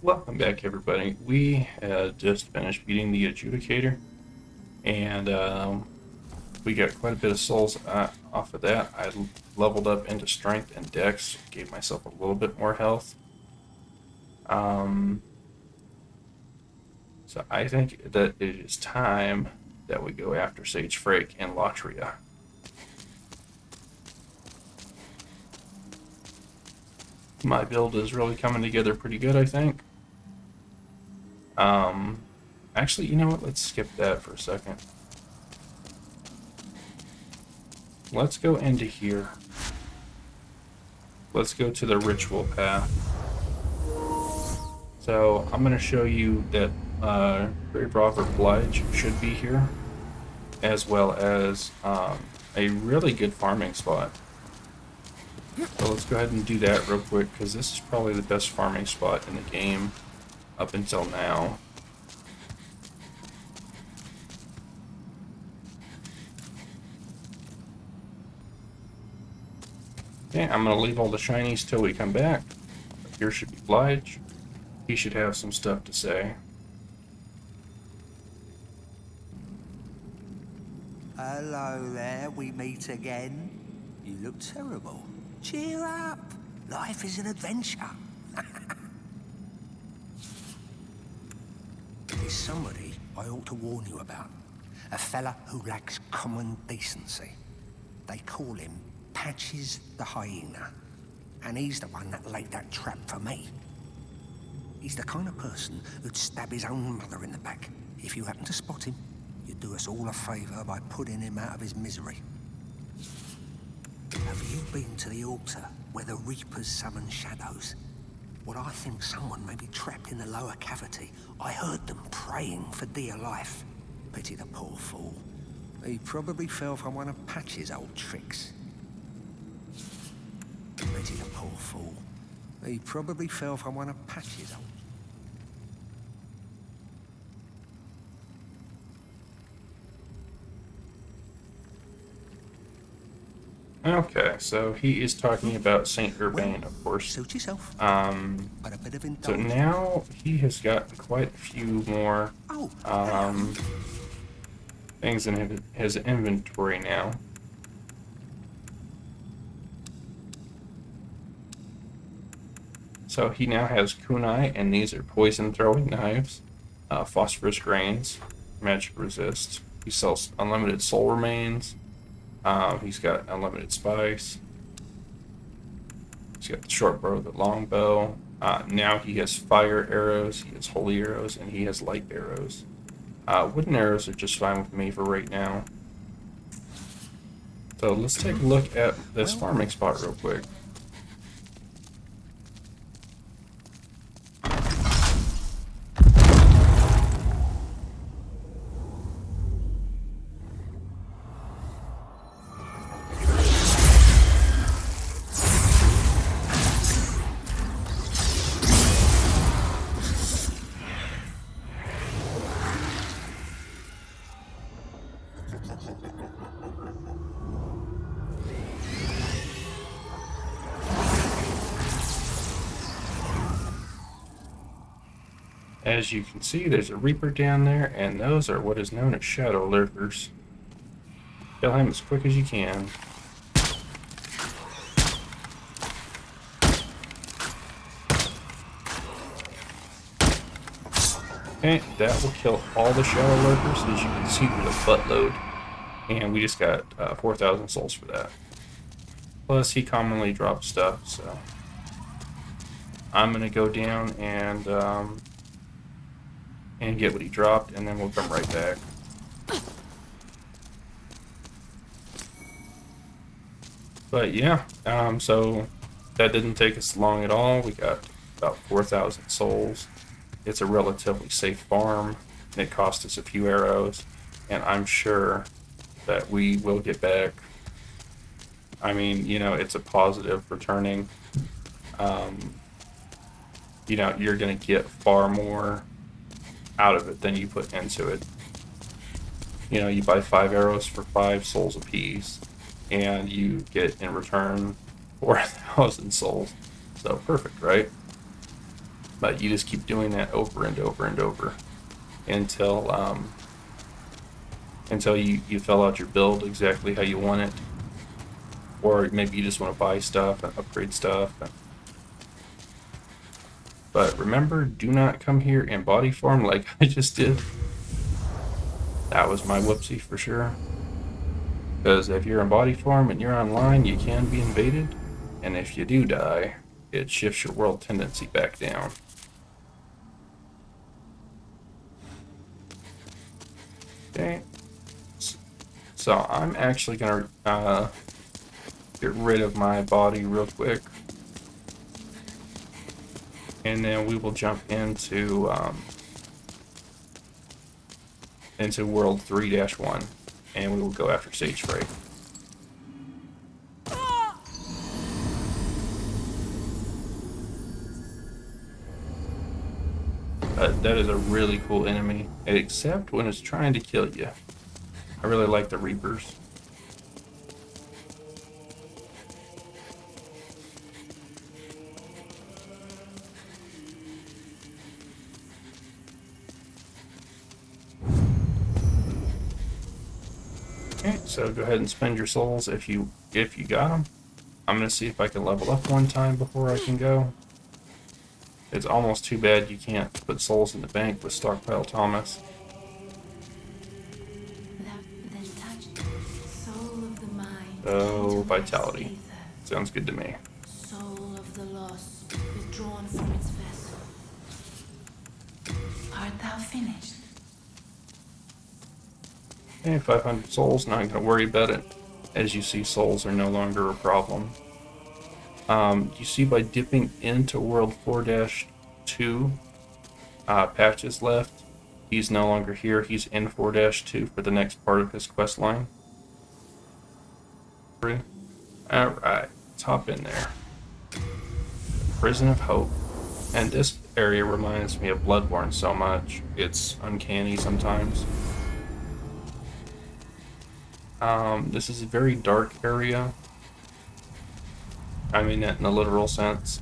Welcome back, everybody. We had just finished beating the Adjudicator, and we got quite a bit of souls off of that. I leveled up into Strength and Dex, gave myself a little bit more health. Um, so I think that it is time that we go after Sage Frake and Latria. My build is really coming together pretty good, I think. Um, Actually, you know what? Let's skip that for a second. Let's go into here. Let's go to the ritual path. So I'm going to show you that Grave Robber Blige should be here, as well as a really good farming spot. So let's go ahead and do that real quick, because this is probably the best farming spot in the game up until now. Okay, I'm going to leave all the shinies till we come back. Here should be Blige. He should have some stuff to say. Hello there, we meet again. You look terrible. Cheer up. Life is an adventure. There's somebody I ought to warn you about. A fella who lacks common decency. They call him Patches the Hyena. And he's the one that laid that trap for me. He's the kind of person who'd stab his own mother in the back. If you happen to spot him, you'd do us all a favour by putting him out of his misery. Have you been to the altar where the Reapers summon shadows? Well, I think someone may be trapped in the lower cavity. I heard them praying for dear life. Pity the poor fool. He probably fell for one of Patch's old tricks. Pity the poor fool. He probably fell for one of Patch's old... Okay, so he is talking about Saint Urbain, of course. Suit yourself. But a bit of So now he has got quite a few more things in his inventory now. So he now has kunai, and these are poison throwing knives, phosphorus grains, magic resist. He sells unlimited soul remains. He's got unlimited spice. He's got the short bow, the long bow. Now he has fire arrows, he has holy arrows, and he has light arrows. Wooden arrows are just fine with me for right now. So let's take a look at this farming spot real quick. As you can see, there's a Reaper down there, and those are what is known as Shadow Lurkers. Kill him as quick as you can. Okay, that will kill all the Shadow Lurkers. As you can see, there's a buttload, and we just got 4,000 souls for that. Plus, he commonly drops stuff, so I'm gonna go down and get what he dropped, and then we'll come right back. But yeah, so that didn't take us long at all. We got about 4,000 souls. It's a relatively safe farm. It cost us a few arrows, and I'm sure that we will get back. I mean, you know, it's a positive returning. You know, you're going to get far more out of it than you put into it. You know, you buy 5 arrows for 5 souls apiece, and you get in return 4,000 souls. So perfect, right? But you just keep doing that over and over and over until you fill out your build exactly how you want it. Or maybe you just want to buy stuff and upgrade stuff. But remember, do not come here and body farm like I just did. That was my whoopsie for sure. Because if you're in body farm and you're online, you can be invaded. And if you do die, it shifts your world tendency back down. Okay. So I'm actually going to get rid of my body real quick. And then we will jump into World 3-1. And we will go after Sage Freight. That is a really cool enemy, except when it's trying to kill you. I really like the Reapers. Okay, so go ahead and spend your souls if you got them. I'm gonna see if I can level up one time before I can go. It's almost too bad you can't put souls in the bank with Stockpile Thomas. Oh, Vitality. Sounds good to me. Soul of the lost, withdrawn from its vessel. Art thou finished? Okay, 500 souls, not gonna worry about it. As you see, souls are no longer a problem. You see by dipping into World 4-2, Patches left. He's no longer here. He's in 4-2 for the next part of his quest line. Alright, let's hop in there. Prison of Hope. And this area reminds me of Bloodborne so much. It's uncanny sometimes. This is a very dark area. I mean that in a literal sense.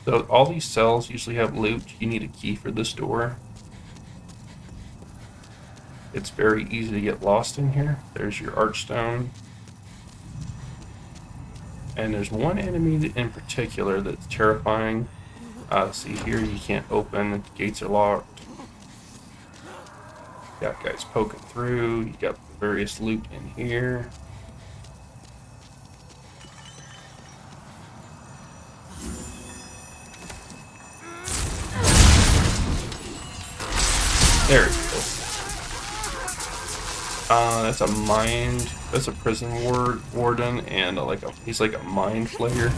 So all these cells usually have loot. You need a key for this door. It's very easy to get lost in here. There's your Archstone. And there's one enemy in particular that's terrifying. See here, you can't open, the gates are locked. Got guys poking through, you got various loot in here. There we go. That's a prison warden, and he's like a mind flayer.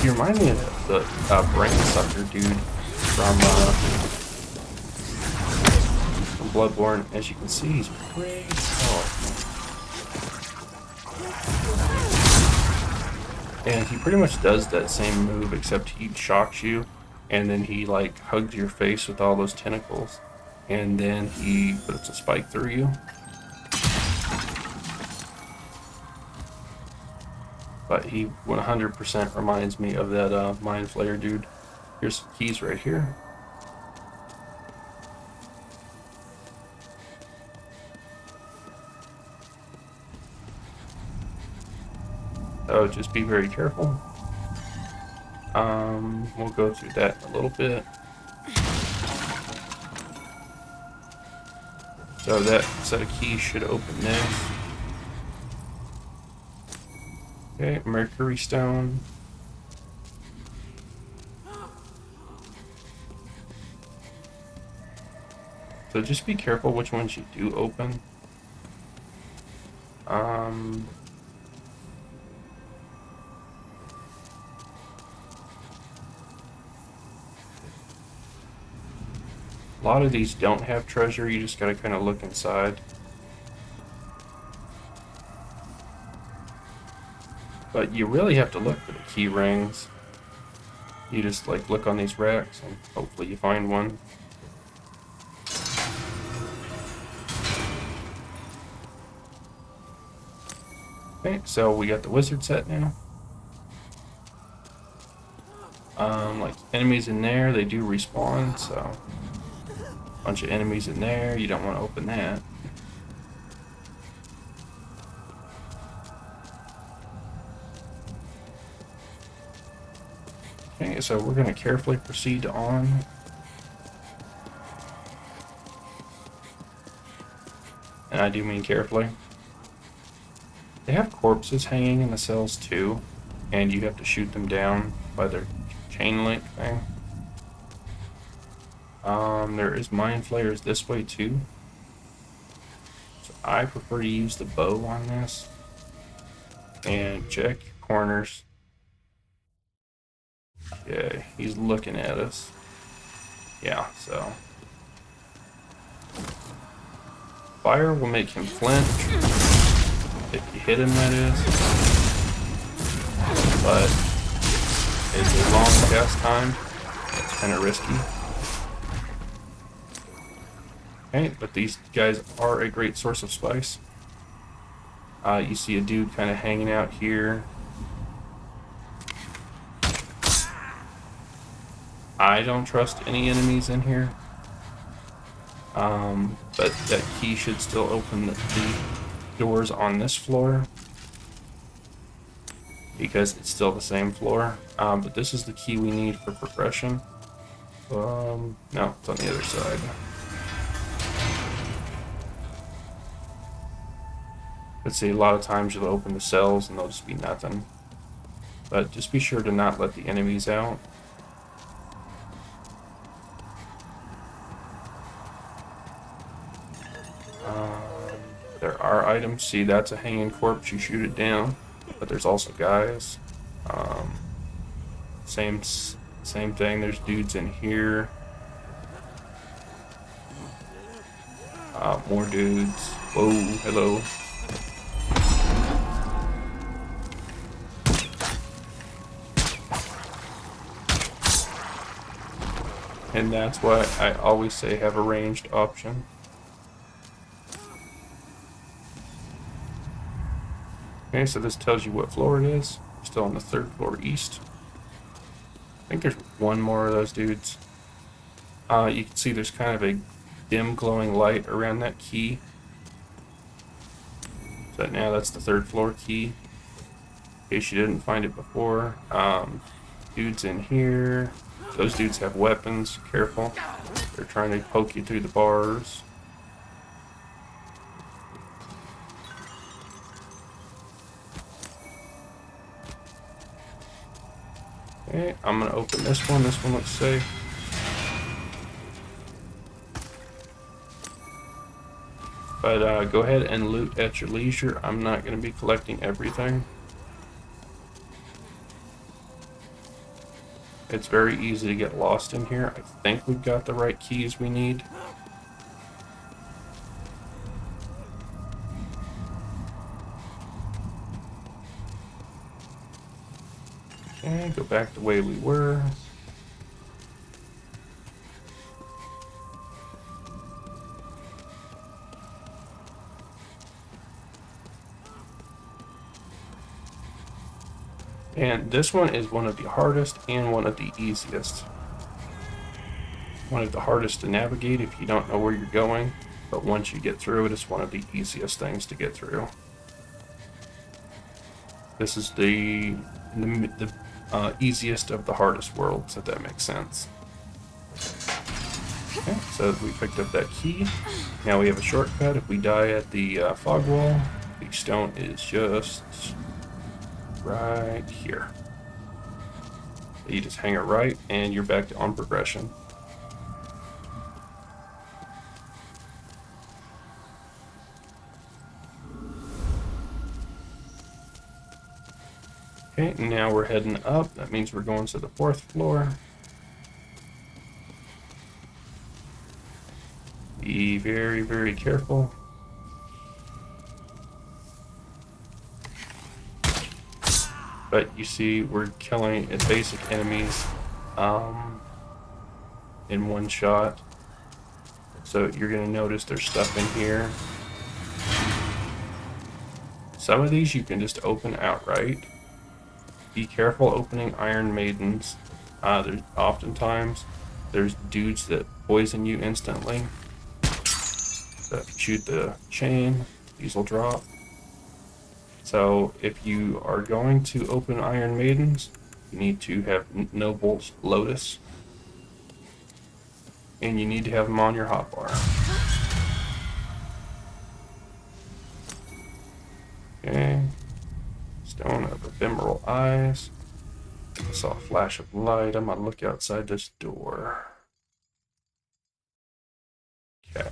He reminds me of the brain sucker dude from Bloodborne. As you can see, he's pretty powerful. And he pretty much does that same move, except he shocks you, and then he like hugs your face with all those tentacles, and then he puts a spike through you. But he 100% reminds me of that Mind Flayer dude. Here's some keys right here. So just be very careful. We'll go through that in a little bit. So that set of keys should open this. Okay, Mercury Stone. So just be careful which ones you do open. A lot of these don't have treasure, you just gotta kind of look inside. But you really have to look for the key rings. You just like look on these racks and hopefully you find one. Okay, so we got the wizard set now. Like enemies in there, they do respawn, so bunch of enemies in there, you don't want to open that. Okay, so we're going to carefully proceed on. And I do mean carefully. They have corpses hanging in the cells too, and you have to shoot them down by their chain link thing. There is mind flayers this way too. So I prefer to use the bow on this. And check your corners. Okay, he's looking at us. Yeah, so. Fire will make him flinch. If you hit him, that is. But it's a long cast time. It's kind of risky. Okay, but these guys are a great source of spice. You see a dude kind of hanging out here. I don't trust any enemies in here. But that key should still open the doors on this floor, because it's still the same floor. But this is the key we need for progression. No, it's on the other side. Let's see, a lot of times you'll open the cells and they'll just be nothing. But just be sure to not let the enemies out. There are items. See, that's a hanging corpse. You shoot it down. But there's also guys. Same thing. There's dudes in here. More dudes. Whoa, hello. And that's why I always say have a ranged option. Okay, so this tells you what floor it is. Still on the 3rd floor east. I think there's one more of those dudes. You can see there's kind of a dim glowing light around that key. So now that's the 3rd floor key. In case you didn't find it before. Dudes in here. Those dudes have weapons. Careful. They're trying to poke you through the bars. Okay, I'm gonna open this one. This one looks safe. But go ahead and loot at your leisure. I'm not gonna be collecting everything. It's very easy to get lost in here. I think we've got the right keys we need. Okay, go back the way we were. And this one is one of the hardest and one of the easiest. One of the hardest to navigate if you don't know where you're going, but once you get through it, it's one of the easiest things to get through. This is the easiest of the hardest worlds, if that makes sense. Okay, so we picked up that key. Now we have a shortcut. If we die at the fog wall, the stone is just right here. You just hang it right, and you're back to on progression. Okay, now we're heading up. That means we're going to the 4th floor. Be very, very careful. But you see, we're killing basic enemies in one shot. So you're going to notice there's stuff in here. Some of these you can just open outright. Be careful opening Iron Maidens. There's oftentimes there's dudes that poison you instantly. So if you shoot the chain, these will drop. So if you are going to open Iron Maidens, you need to have Noble's Lotus. And you need to have them on your hotbar. Okay. Stone of Ephemeral Eyes. I saw a flash of light. I'm gonna look outside this door. Okay.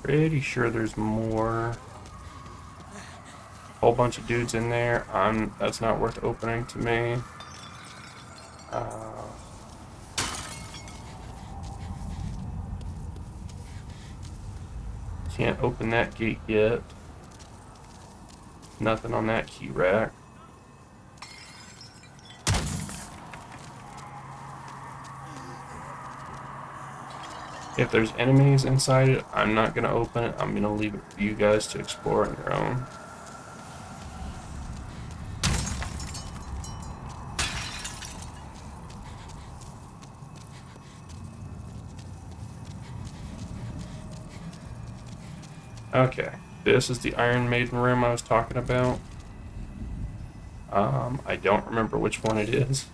Pretty sure there's more. Whole bunch of dudes in there. That's not worth opening to me. Can't open that gate yet. Nothing on that key rack. If there's enemies inside it, I'm not going to open it. I'm going to leave it for you guys to explore on your own. Okay, this is the Iron Maiden room I was talking about. I don't remember which one it is,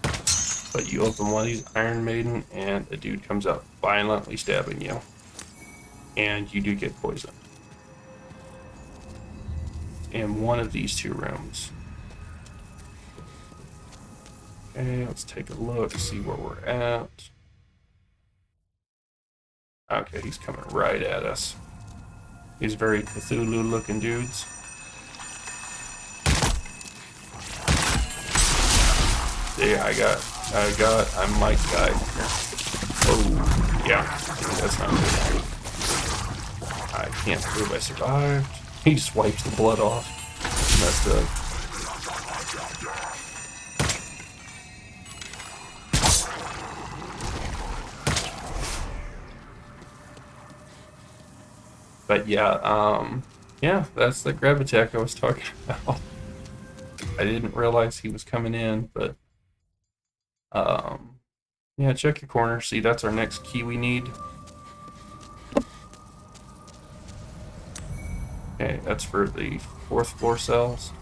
but you open one of these Iron Maiden and a dude comes up violently stabbing you, and you do get poisoned. In one of these two rooms. Okay, let's take a look, see where we're at. Okay, he's coming right at us. These very Cthulhu looking dudes. Yeah, I might die here. Oh, yeah, that's not good. I can't prove I survived. He just wipes the blood off. Messed up. But yeah, that's the Gravitek I was talking about. I didn't realize he was coming in, but yeah, check your corner. See, that's our next key we need. Okay, that's for the 4th floor cells.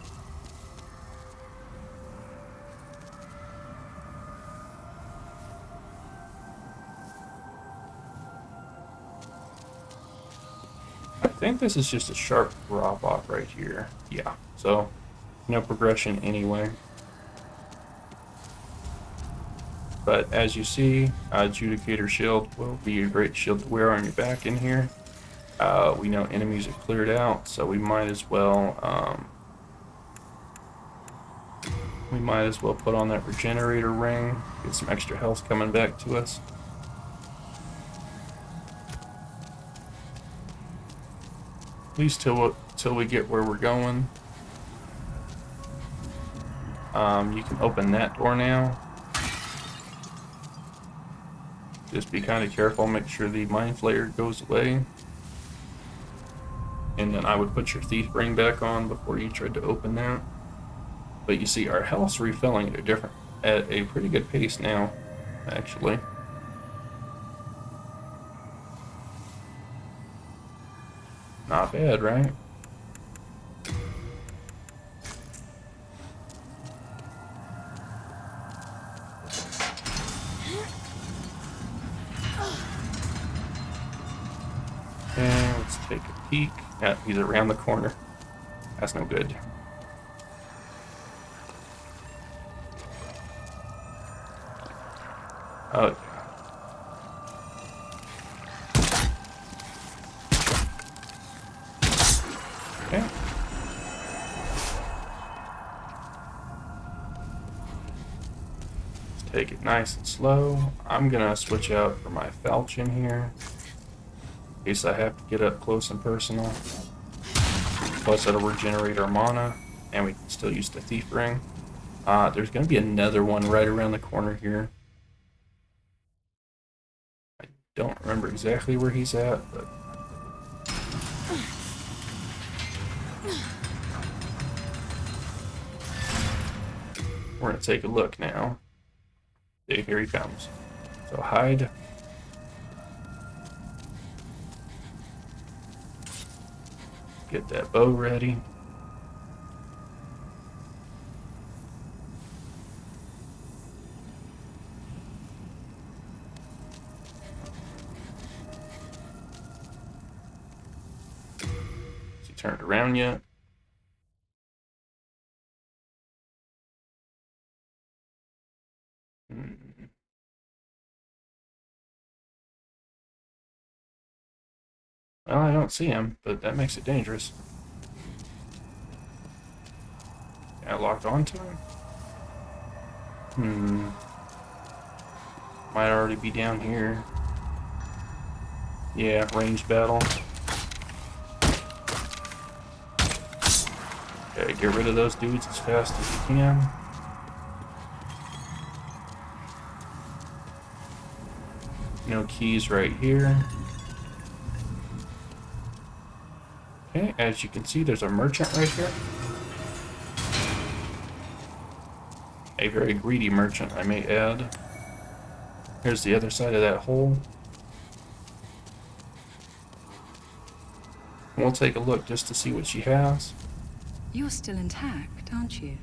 I think this is just a sharp drop-off right here. Yeah, so no progression anyway. But as you see, Adjudicator Shield will be a great shield to wear on your back in here. We know enemies are cleared out, so we might as well put on that regenerator ring, get some extra health coming back to us. At least till we get where we're going. You can open that door now. Just be kind of careful, make sure the Mind Flayer goes away. And then I would put your Thief ring back on before you tried to open that. But you see, our health's refilling at a pretty good pace now, actually. Not bad, right? And let's take a peek. Yeah, he's around the corner. That's no good. Oh, yeah. Okay. Let's take it nice and slow. I'm gonna switch out for my falchion here, in case I have to get up close and personal. Plus it'll regenerate our mana, and we can still use the Thief ring. There's going to be another one right around the corner here. I don't remember exactly where he's at, but we're going to take a look now. Okay, here he comes. So hide. Get that bow ready. Is he turned around yet? Well, I don't see him, but that makes it dangerous. I locked onto him? Might already be down here. Yeah, ranged battle. Okay, get rid of those dudes as fast as you can. No keys right here. Okay, as you can see, there's a merchant right here. A very greedy merchant, I may add. Here's the other side of that hole. We'll take a look just to see what she has. You're still intact, aren't you?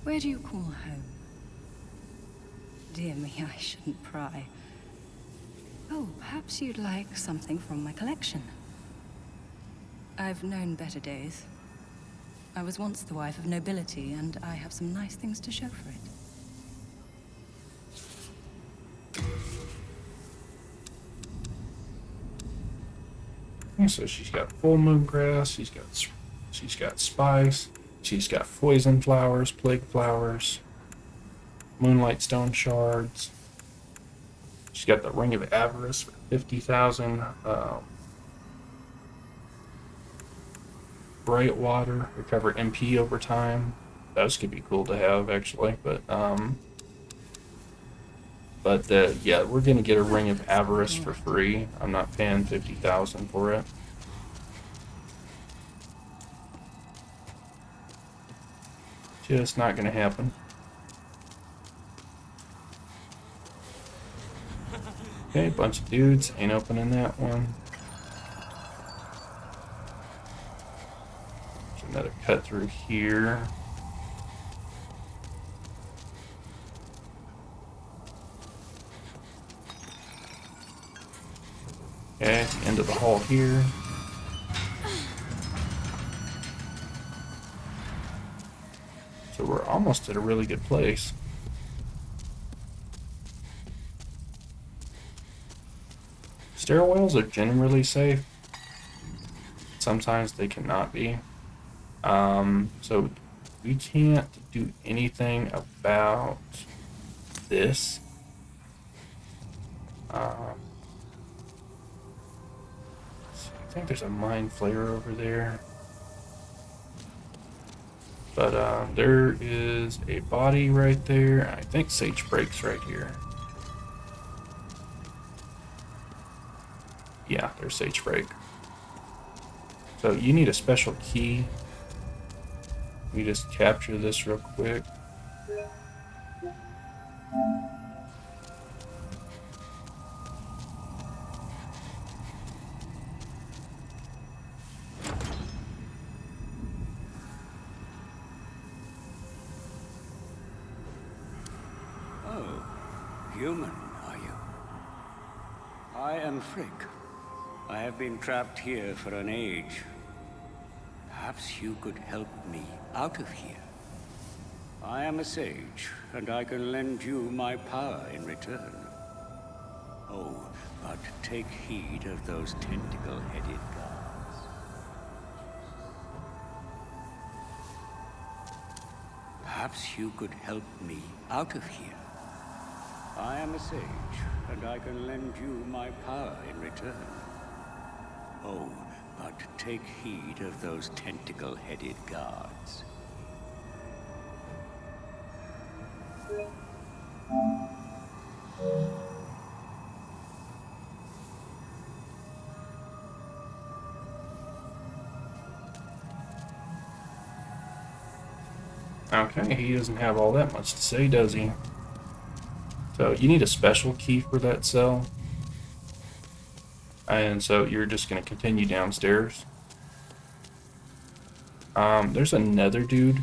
Where do you call home? Dear me, I shouldn't pry. Oh, perhaps you'd like something from my collection. I've known better days. I was once the wife of nobility, and I have some nice things to show for it. So she's got full moon grass, she's got spice, she's got poison flowers, plague flowers, moonlight stone shards. She's got the ring of avarice for 50,000. Bright water, recover MP over time. Those could be cool to have actually, but yeah, we're gonna get a ring of avarice for free. I'm not paying 50,000 for it. Just not gonna happen. Okay, bunch of dudes. Ain't opening that one. There's another cut through here. Okay, end of the hall here. So we're almost at a really good place. Stairwells are generally safe. Sometimes they cannot be. So we can't do anything about this. I think there's a mind flayer over there. But there is a body right there. I think Sage Break's right here. Yeah, there's Sage Break. So you need a special key. Let me just capture this real quick. Oh, human, are you? I am Frick. I have been trapped here for an age. Perhaps you could help me out of here. I am a sage, and I can lend you my power in return. Oh, but take heed of those tentacle-headed guards. Perhaps you could help me out of here. I am a sage, and I can lend you my power in return. Oh, but take heed of those tentacle-headed guards. Okay, he doesn't have all that much to say, does he? So you need a special key for that cell. And so you're just going to continue downstairs. There's another dude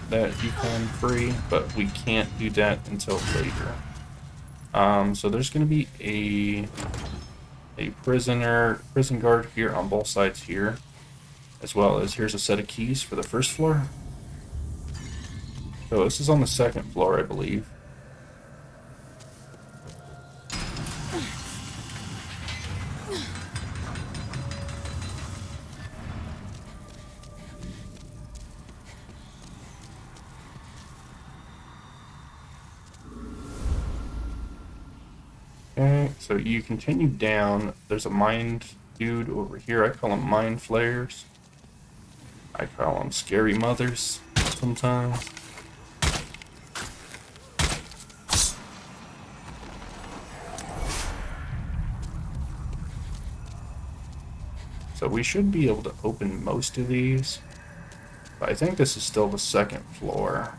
that you can free, but we can't do that until later. So there's going to be a prison guard here on both sides here, as well as here's a set of keys for the first floor. So this is on the second floor, I believe. Okay, so you continue down. There's a mind dude over here. I call them mind flayers. I call them scary mothers sometimes. So we should be able to open most of these. But I think this is still the second floor.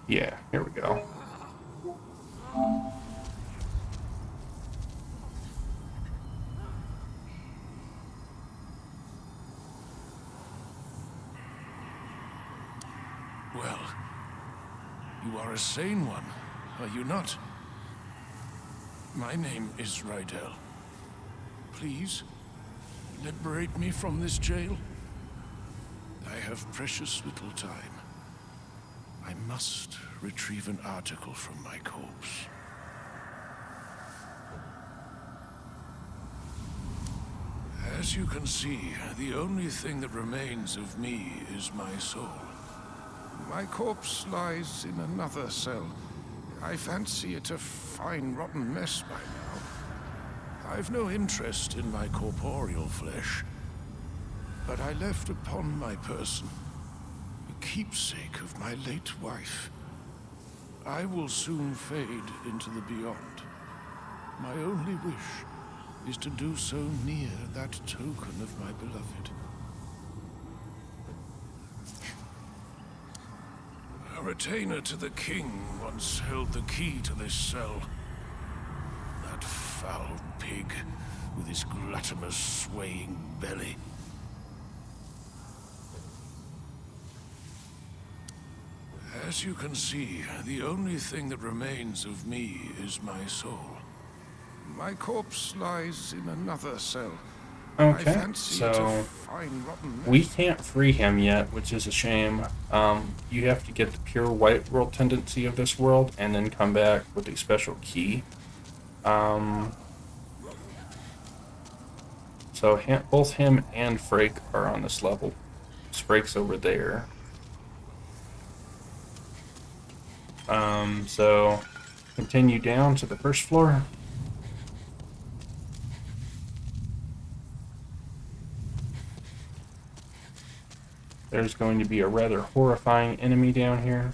Yeah, here we go. Well, you are a sane one, are you not? My name is Rydell. Please, liberate me from this jail. I have precious little time. I must retrieve an article from my corpse. As you can see, the only thing that remains of me is my soul. My corpse lies in another cell. I fancy it a fine, rotten mess by now. I've no interest in my corporeal flesh, but I left upon my person a keepsake of my late wife. I will soon fade into the beyond. My only wish is to do so near that token of my beloved. A retainer to the king once held the key to this cell. That foul pig with his gluttonous, swaying belly. As you can see, the only thing that remains of me is my soul. My corpse lies in another cell. Okay, so we can't free him yet, which is a shame. You have to get the pure white world tendency of this world and then come back with a special key. So both him and Frake are on this level. Frake's over there. So continue down to the first floor. There's going to be a rather horrifying enemy down here.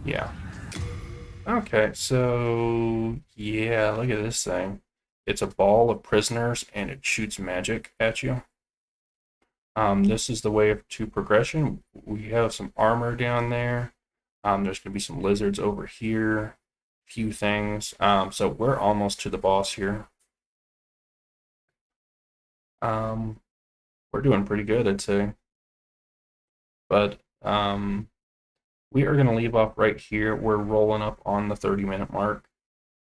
Yeah. Okay, so yeah, look at this thing. It's a ball of prisoners and it shoots magic at you. This is the way to progression. We have some armor down there. There's going to be some lizards over here. Few things. So we're almost to the boss here. We're doing pretty good, I'd say. But we are going to leave off right here. We're rolling up on the 30-minute mark.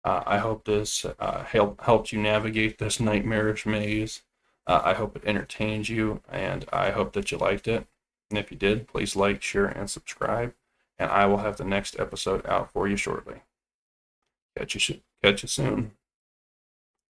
I hope this helped you navigate this nightmarish maze. I hope it entertained you, and I hope that you liked it. And if you did, please like, share, and subscribe. And I will have the next episode out for you shortly. Catch you soon.